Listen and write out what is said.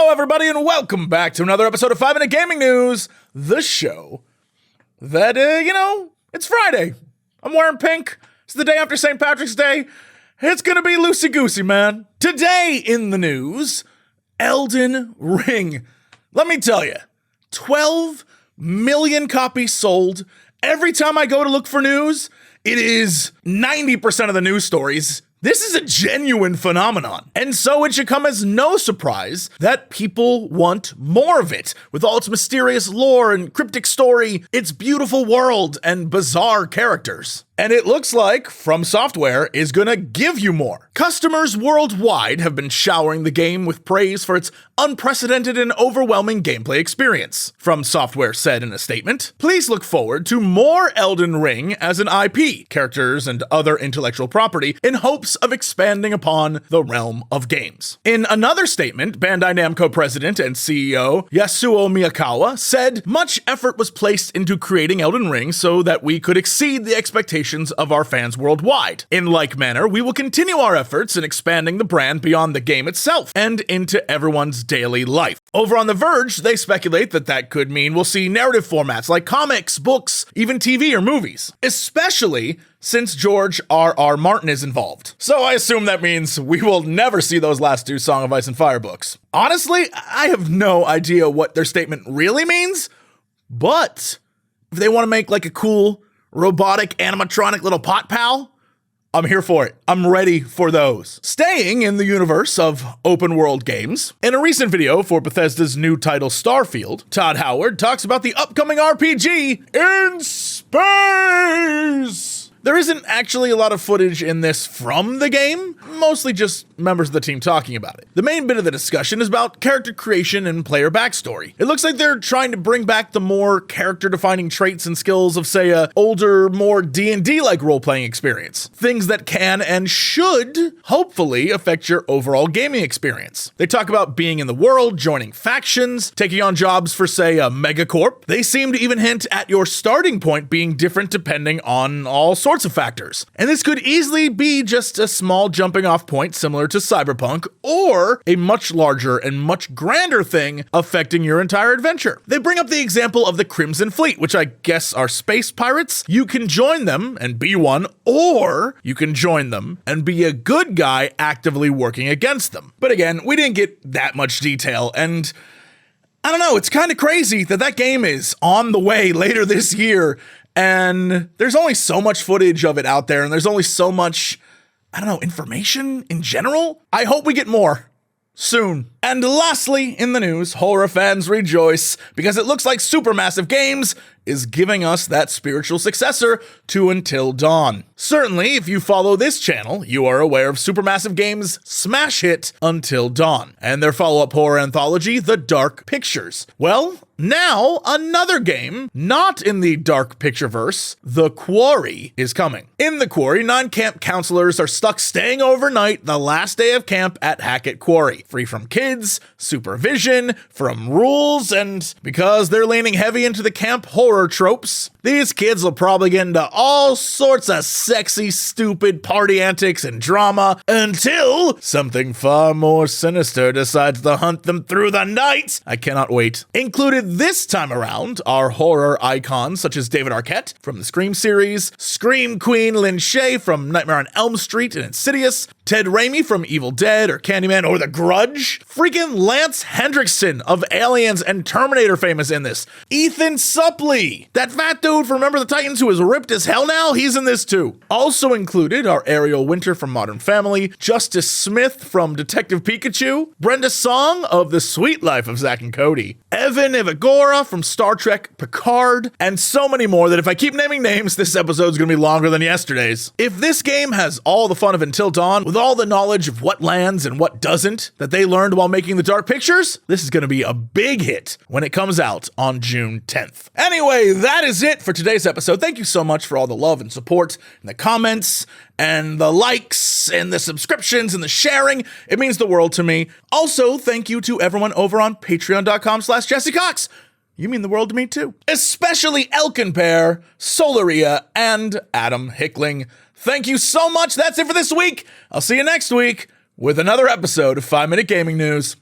Hello, everybody, and welcome back to another episode of 5 Minute Gaming News, the show that, it's Friday. I'm wearing pink. It's the day after St. Patrick's Day. It's gonna be loosey-goosey, man. Today in the news, Elden Ring. Let me tell you, 12 million copies sold. Every time I go to look for news, it is 90% of the news stories. This is a genuine phenomenon, and so it should come as no surprise that people want more of it, with all its mysterious lore and cryptic story, its beautiful world, and bizarre characters. And it looks like From Software is gonna give you more. Customers worldwide have been showering the game with praise for its unprecedented and overwhelming gameplay experience. From Software said in a statement, "Please look forward to more Elden Ring as an IP, characters, and other intellectual property in hopes of expanding upon the realm of games." In another statement, Bandai Namco president and CEO Yasuo Miyakawa said, "Much effort was placed into creating Elden Ring so that we could exceed the expectations of our fans worldwide. In like manner, we will continue our efforts in expanding the brand beyond the game itself and into everyone's daily life." Over on The Verge, they speculate that could mean we'll see narrative formats like comics, books, even TV or movies, especially since George R.R. Martin is involved. So I assume that means we will never see those last two Song of Ice and Fire books. Honestly, I have no idea what their statement really means, but if they want to make like a cool robotic animatronic little pot pal, I'm here for it. I'm ready for those. Staying in the universe of open world games, in a recent video for Bethesda's new title Starfield, Todd Howard talks about the upcoming RPG in space. There isn't actually a lot of footage in this from the game, mostly just members of the team talking about it. The main bit of the discussion is about character creation and player backstory. It looks like they're trying to bring back the more character-defining traits and skills of, say, a older, more D&D-like role-playing experience. Things that can and should, hopefully, affect your overall gaming experience. They talk about being in the world, joining factions, taking on jobs for, say, a megacorp. They seem to even hint at your starting point being different depending on all sorts of factors. And this could easily be just a small jumping off point similar to Cyberpunk, or a much larger and much grander thing affecting your entire adventure. They bring up the example of the Crimson Fleet, which I guess are space pirates. You can join them and be one, or you can join them and be a good guy actively working against them. But again, we didn't get that much detail, and I don't know, it's kind of crazy that game is on the way later this year, and there's only so much footage of it out there, and there's only so much, information in general. I hope we get more soon. And lastly, in the news, horror fans rejoice because it looks like Supermassive Games is giving us that spiritual successor to Until Dawn. Certainly, if you follow this channel, you are aware of Supermassive Games' smash hit Until Dawn and their follow-up horror anthology, The Dark Pictures. Well, now another game, not in the Dark Pictureverse, The Quarry, is coming. In The Quarry, 9 camp counselors are stuck staying overnight the last day of camp at Hackett Quarry, free from kids, supervision, from rules, and because they're leaning heavy into the camp horror tropes, these kids will probably get into all sorts of sexy, stupid party antics and drama until something far more sinister decides to hunt them through the night. I cannot wait. Included this time around are horror icons such as David Arquette from the Scream series, Scream Queen Lynn Shay from Nightmare on Elm Street and Insidious, Ted Raimi from Evil Dead or Candyman or The Grudge, freaking Lance Hendrickson of Aliens and Terminator famous in this, Ethan Suplee, that fat dude from Remember the Titans who is ripped as hell now, he's in this too. Also included are Ariel Winter from Modern Family, Justice Smith from Detective Pikachu, Brenda Song of The Sweet Life of Zack and Cody, Evan Evagora from Star Trek Picard, and so many more that if I keep naming names, this episode's gonna be longer than yesterday's. If this game has all the fun of Until Dawn, with all the knowledge of what lands and what doesn't that they learned while making the Dark Pictures, this is gonna be a big hit when it comes out on June 10th. Anyway, that is it for today's episode. Thank you so much for all the love and support and the comments and the likes and the subscriptions and the sharing. It means the world to me. Also, thank you to everyone over on patreon.com/Jesse Cox. You mean the world to me too. Especially Elkin Pear, Solaria, and Adam Hickling. Thank you so much. That's it for this week. I'll see you next week with another episode of 5 Minute Gaming News.